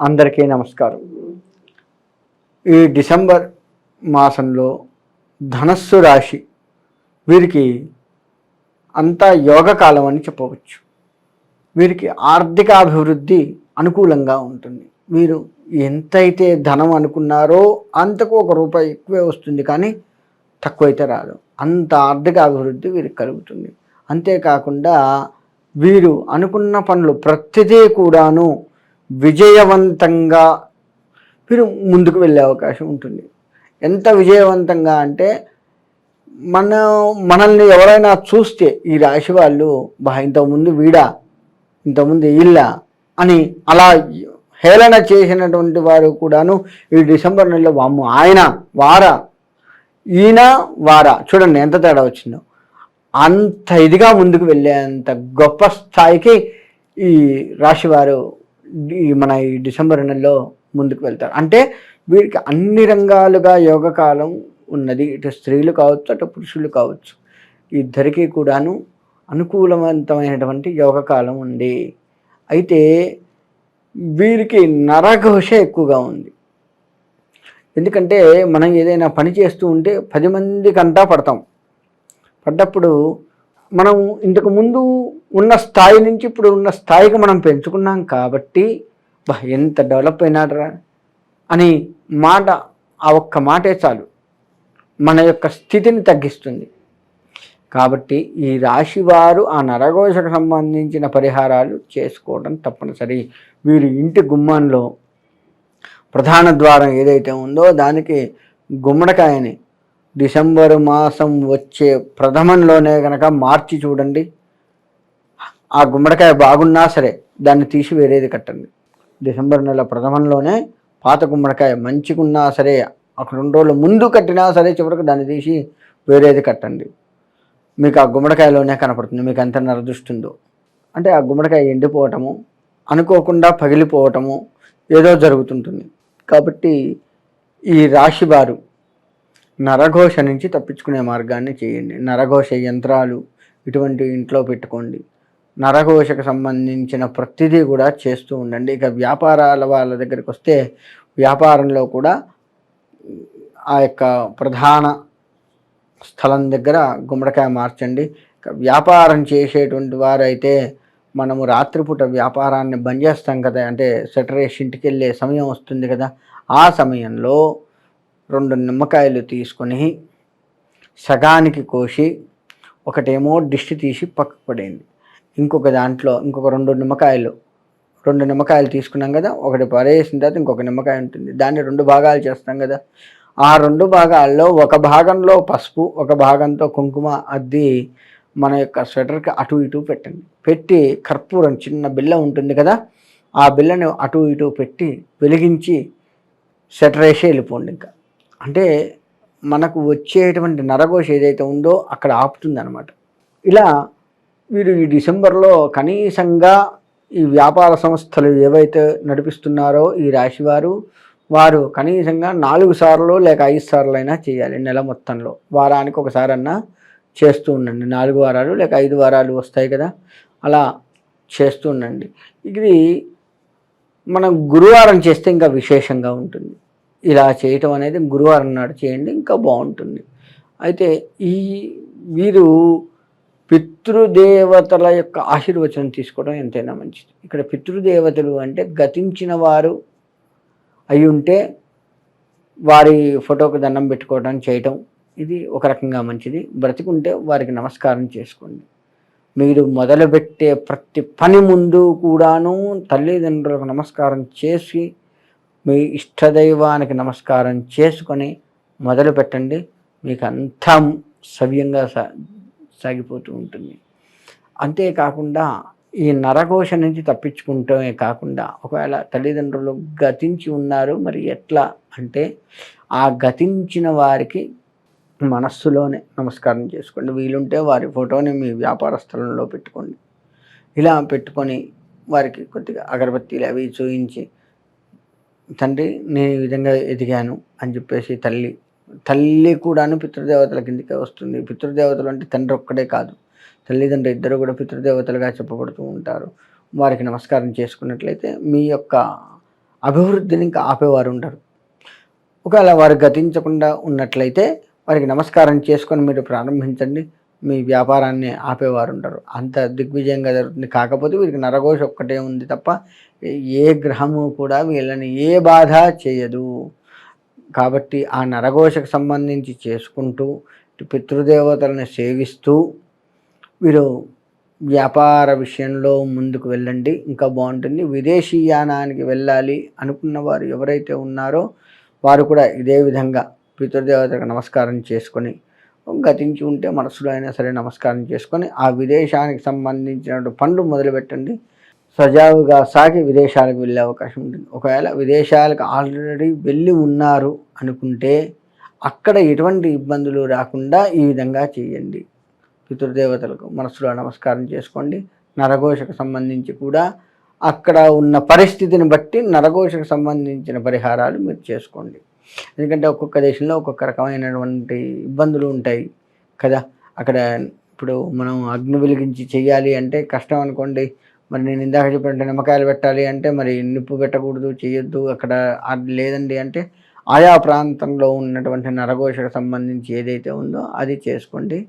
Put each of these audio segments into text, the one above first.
అందరికీ నమస్కారం. ఈ డిసెంబర్ మాసంలో ధనస్సు రాశి వీరికి అంతా యోగకాలం అని చెప్పవచ్చు. వీరికి ఆర్థిక అభివృద్ధి అనుకూలంగా ఉంటుంది. వీరు ఎంతైతే ధనం అనుకున్నారో అంతకు ₹1 ఎక్కువే వస్తుంది, కానీ తక్కువైతే రాదు. అంత ఆర్థిక అభివృద్ధి వీరికి కలుగుతుంది. అంతేకాకుండా వీరు అనుకున్న పనులు ప్రతిదీ కూడాను విజయవంతంగా వీరు ముందుకు వెళ్ళే అవకాశం ఉంటుంది. ఎంత విజయవంతంగా అంటే మనల్ని ఎవరైనా చూస్తే ఈ రాశి వాళ్ళు ఇంతకుముందు వీడా, ఇంతకుముందు వీళ్ళ అని అలా హేళన చేసినటువంటి వారు కూడాను ఈ డిసెంబర్ నెలలో వామ్ము ఆయన వారా, ఈయన వారా, చూడండి ఎంత తేడా వచ్చిందో. అంత ఇదిగా ముందుకు వెళ్ళేంత గొప్ప స్థాయికి ఈ రాశివారు మన ఈ డిసెంబర్ నెలలో ముందుకు వెళ్తారు. అంటే వీరికి అన్ని రంగాలుగా యోగకాలం ఉన్నది. ఇటు స్త్రీలు కావచ్చు, అటు పురుషులు కావచ్చు, ఇద్దరికీ కూడాను అనుకూలవంతమైనటువంటి యోగకాలం ఉంది. అయితే వీరికి నరఘోష ఎక్కువగా ఉంది. ఎందుకంటే మనం ఏదైనా పని చేస్తూ ఉంటే 10 మందికంటా పడ్డప్పుడు మనం ఇంతకు ముందు ఉన్న స్థాయి నుంచి ఇప్పుడు ఉన్న స్థాయికి మనం పెంచుకున్నాం కాబట్టి ఎంత డెవలప్ అయినాడరా అని మాట, ఆ ఒక్క మాటే చాలు మన యొక్క స్థితిని తగ్గిస్తుంది. కాబట్టి ఈ రాశివారు ఆ నరఘోషకు సంబంధించిన పరిహారాలు చేసుకోవడం తప్పనిసరి. వీరి ఇంటి గుమ్మంలో ప్రధాన ద్వారం ఏదైతే ఉందో దానికి గుమ్మడికాయని డిసెంబరు మాసం వచ్చే ప్రథమంలోనే కనుక మార్చి చూడండి. ఆ గుమ్మడికాయ బాగున్నా సరే దాన్ని తీసి వేరేది కట్టండి. డిసెంబర్ నెల ప్రథమంలోనే పాత గుమ్మడికాయ మంచిగున్నా సరే ఒక 2 రోజుల ముందు కట్టినా సరే చివరికి దాన్ని తీసి వేరేది కట్టండి. మీకు ఆ గుమ్మడికాయలోనే కనపడుతుంది మీకు ఎంత నరదృష్టిందో. అంటే ఆ గుమ్మడికాయ ఎండిపోవటము, అనుకోకుండా పగిలిపోవటము ఏదో జరుగుతుంటుంది. కాబట్టి ఈ రాశి వారు నరఘోష నుంచి తప్పించుకునే మార్గాన్ని చేయండి. నరఘోష యంత్రాలు ఇటువంటి ఇంట్లో పెట్టుకోండి. నరఘోషకు సంబంధించిన ప్రతిదీ కూడా చేస్తూ ఉండండి. ఇక వ్యాపారాల వాళ్ళ దగ్గరికి వస్తే వ్యాపారంలో కూడా ఆ యొక్క ప్రధాన స్థలం దగ్గర గుమ్మడికాయ మార్చండి. వ్యాపారం చేసేటువంటి వారైతే మనము రాత్రిపూట వ్యాపారాన్ని బంద్ చేస్తాం కదా, అంటే షట్టర్ వేసి ఇంటికి వెళ్ళే సమయం వస్తుంది కదా, ఆ సమయంలో 2 నిమ్మకాయలు తీసుకొని సగానికి కోసి ఒకటేమో దిష్టి తీసి పక్కకు పడేయండి. ఇంకొక దాంట్లో ఇంకొక 2 నిమ్మకాయలు తీసుకున్నాం కదా, ఒకటి పడేసిన తర్వాత ఇంకొక నిమ్మకాయ ఉంటుంది. దాన్ని 2 భాగాలు చేస్తాం కదా, ఆ 2 భాగాల్లో ఒక భాగంలో పసుపు, ఒక భాగంతో కుంకుమ అద్ది మన యొక్క స్వెటర్కి అటు ఇటు పెట్టండి. పెట్టి కర్పూరం, చిన్న బిళ్ళ ఉంటుంది కదా, ఆ బిళ్ళని అటు ఇటు పెట్టి వెలిగించి స్వెటర్ వేసి వెళ్ళిపోండి. ఇంకా అంటే మనకు వచ్చేటువంటి నరఘోష ఏదైతే ఉందో అక్కడ ఆపుతుంది అనమాట. ఇలా వీరు ఈ డిసెంబర్లో కనీసంగా ఈ వ్యాపార సంస్థలు ఏవైతే నడిపిస్తున్నారో ఈ రాశివారు వారు కనీసంగా 4 సార్లు లేక 5 సార్లు అయినా చేయాలి. నెల మొత్తంలో వారానికి ఒకసారన్నా చేస్తూ ఉండండి. 4 వారాలు లేక 5 వారాలు వస్తాయి కదా, అలా చేస్తూ ఉండండి. ఇది మనం గురువారం చేస్తే ఇంకా విశేషంగా ఉంటుంది. ఇలా చేయటం అనేది గురువారం నాడు చేయండి, ఇంకా బాగుంటుంది. అయితే వీరు పితృదేవతల యొక్క ఆశీర్వచనం తీసుకోవడం ఎంతైనా మంచిది. ఇక్కడ పితృదేవతలు అంటే గతించిన వారు అయి ఉంటే వారి ఫోటోకి దండం పెట్టుకోవడం చేయటం ఇది ఒక రకంగా మంచిది. బ్రతికుంటే వారికి నమస్కారం చేసుకోండి. మీరు మొదలుపెట్టే ప్రతి పని ముందు కూడాను తల్లిదండ్రులకు నమస్కారం చేసి మీ ఇష్టదైవానికి నమస్కారం చేసుకొని మొదలు పెట్టండి. మీకు అంతా సవ్యంగా సాగిపోతూ ఉంటుంది. అంతేకాకుండా ఈ నరఘోష నుంచి తప్పించుకుంటమే కాకుండా ఒకవేళ తల్లిదండ్రులు గతించి ఉన్నారు, మరి ఎట్లా అంటే ఆ గతించిన వారికి మనస్సులోనే నమస్కారం చేసుకోండి. వీలుంటే వారి ఫోటోని మీ వ్యాపార స్థలంలో పెట్టుకోండి. ఇలా పెట్టుకొని వారికి కొద్దిగా అగరబత్తీలు అవి చూయించి, తండ్రి నేను ఈ విధంగా ఎదిగాను అని చెప్పేసి తల్లి కూడాను పితృదేవతల కిందకే వస్తుంది. పితృదేవతలు అంటే తండ్రి ఒక్కడే కాదు, తల్లిదండ్రులు ఇద్దరు కూడా పితృదేవతలుగా చెప్పబడుతూ ఉంటారు. వారికి నమస్కారం చేసుకున్నట్లయితే మీ యొక్క అభివృద్ధిని ఇంకా ఆపేవారు ఉండరు. ఒకవేళ వారు గతించకుండా ఉన్నట్లయితే వారికి నమస్కారం చేసుకొని మీరు ప్రారంభించండి. మీ వ్యాపారాన్ని ఆపేవారు ఉండరు. అంత దిగ్విజయంగా జరుగుతుంది. కాకపోతే వీరికి నరఘోష ఒక్కటే ఉంది తప్ప ఏ గ్రహము కూడా వీళ్ళని ఏ బాధ చేయదు. కాబట్టి ఆ నరఘోషకు సంబంధించి చేసుకుంటూ పితృదేవతలను సేవిస్తూ వీరు వ్యాపార విషయంలో ముందుకు వెళ్ళండి, ఇంకా బాగుంటుంది. విదేశీయానానికి వెళ్ళాలి అనుకున్న వారు ఎవరైతే ఉన్నారో వారు కూడా ఇదే విధంగా పితృదేవతలకు నమస్కారం చేసుకొని, గతించి ఉంటే మనసులో అయినా సరే నమస్కారం చేసుకొని ఆ విదేశానికి సంబంధించినటువంటి పనులు మొదలుపెట్టండి. సజావుగా సాగి విదేశాలకు వెళ్ళే అవకాశం ఉంటుంది. ఒకవేళ విదేశాలకు ఆల్రెడీ వెళ్ళి ఉన్నారు అనుకుంటే అక్కడ ఎటువంటి ఇబ్బందులు రాకుండా ఈ విధంగా చేయండి. పితృదేవతలకు మనసులో నమస్కారం చేసుకోండి. నరఘోషకు సంబంధించి కూడా అక్కడ ఉన్న పరిస్థితిని బట్టి నరఘోషకు సంబంధించిన పరిహారాలు మీరు చేసుకోండి. ఎందుకంటే ఒక్కొక్క దేశంలో ఒక్కొక్క రకమైనటువంటి ఇబ్బందులు ఉంటాయి కదా. అక్కడ ఇప్పుడు మనం అగ్ని వెలిగించి చెయ్యాలి అంటే కష్టం అనుకోండి. మరి నేను ఇందాక చెప్పినట్టు నిమ్మకాయలు పెట్టాలి అంటే మరి నిప్పు పెట్టకూడదు, చేయొద్దు. అక్కడ అది లేదండి అంటే ఆయా ప్రాంతంలో ఉన్నటువంటి నరఘోషకు సంబంధించి ఏదైతే ఉందో అది చేసుకోండి.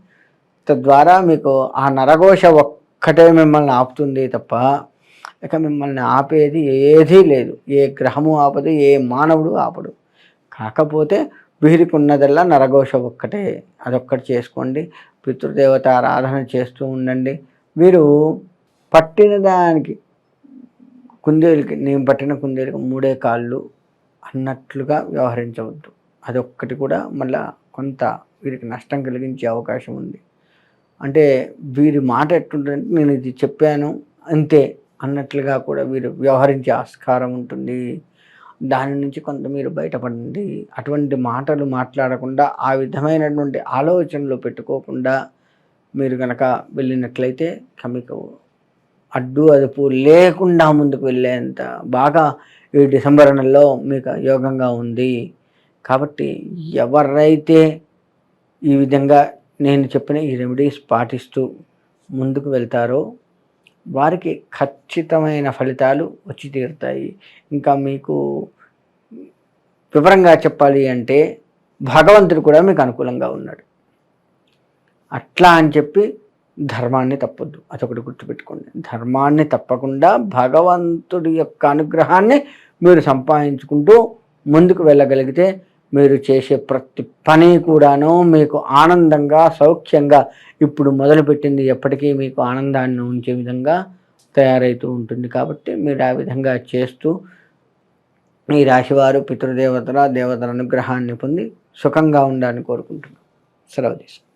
తద్వారా మీకు ఆ నరఘోష ఒక్కటే మిమ్మల్ని ఆపుతుంది తప్ప ఇక మిమ్మల్ని ఆపేది ఏదీ లేదు. ఏ గ్రహము ఆపదు, ఏ మానవుడు ఆపడు. కాకపోతే వీరికి ఉన్నదల్లా నరఘోష ఒక్కటే, అదొక్కటి చేసుకోండి. పితృదేవత ఆరాధన చేస్తూ ఉండండి. వీరు పట్టిన దానికి కుందేలుకి, నేను పట్టిన కుందేలుకి 3 కాళ్ళు అన్నట్లుగా వ్యవహరించవద్దు. అదొక్కటి కూడా మళ్ళా కొంత వీరికి నష్టం కలిగించే అవకాశం ఉంది. అంటే వీరి మాట ఎట్టుంటుందంటే నేను ఇది చెప్పాను అంతే అన్నట్లుగా కూడా వీరు వ్యవహరించే ఆస్కారం ఉంటుంది. దాని నుంచి కొంత మీరు బయటపడండి. అటువంటి మాటలు మాట్లాడకుండా ఆ విధమైనటువంటి ఆలోచనలు పెట్టుకోకుండా మీరు కనుక వెళ్ళినట్లయితే మీకు అడ్డు అదుపు లేకుండా ముందుకు వెళ్ళేంత బాగా ఈ డిసెంబర్ నెలలో మీకు యోగంగా ఉంది. కాబట్టి ఎవరైతే ఈ విధంగా నేను చెప్పిన ఈ రెమెడీస్ పాటిస్తూ ముందుకు వెళ్తారో వారికి ఖచ్చితమైన ఫలితాలు వచ్చి తీరుతాయి. ఇంకా మీకు వివరంగా చెప్పాలి అంటే భగవంతుడు కూడా మీకు అనుకూలంగా ఉన్నాడు. అట్లా అని చెప్పి ధర్మాన్ని తప్పొద్దు, అదొకటి గుర్తుపెట్టుకోండి. ధర్మాన్ని తప్పకుండా భగవంతుడి యొక్క అనుగ్రహాన్ని మీరు సంపాదించుకుంటూ ముందుకు వెళ్ళగలిగితే మీరు చేసే ప్రతి పని కూడాను మీకు ఆనందంగా, సౌఖ్యంగా, ఇప్పుడు మొదలుపెట్టింది ఎప్పటికీ మీకు ఆనందాన్ని ఉంచే విధంగా తయారవుతూ ఉంటుంది. కాబట్టి మీరు ఆ విధంగా చేస్తూ ఈ రాశివారు పితృదేవతల దేవతల అనుగ్రహాన్ని పొంది సుఖంగా ఉండాలని కోరుకుంటున్నాను. సెలవు తీసుకుంటాను.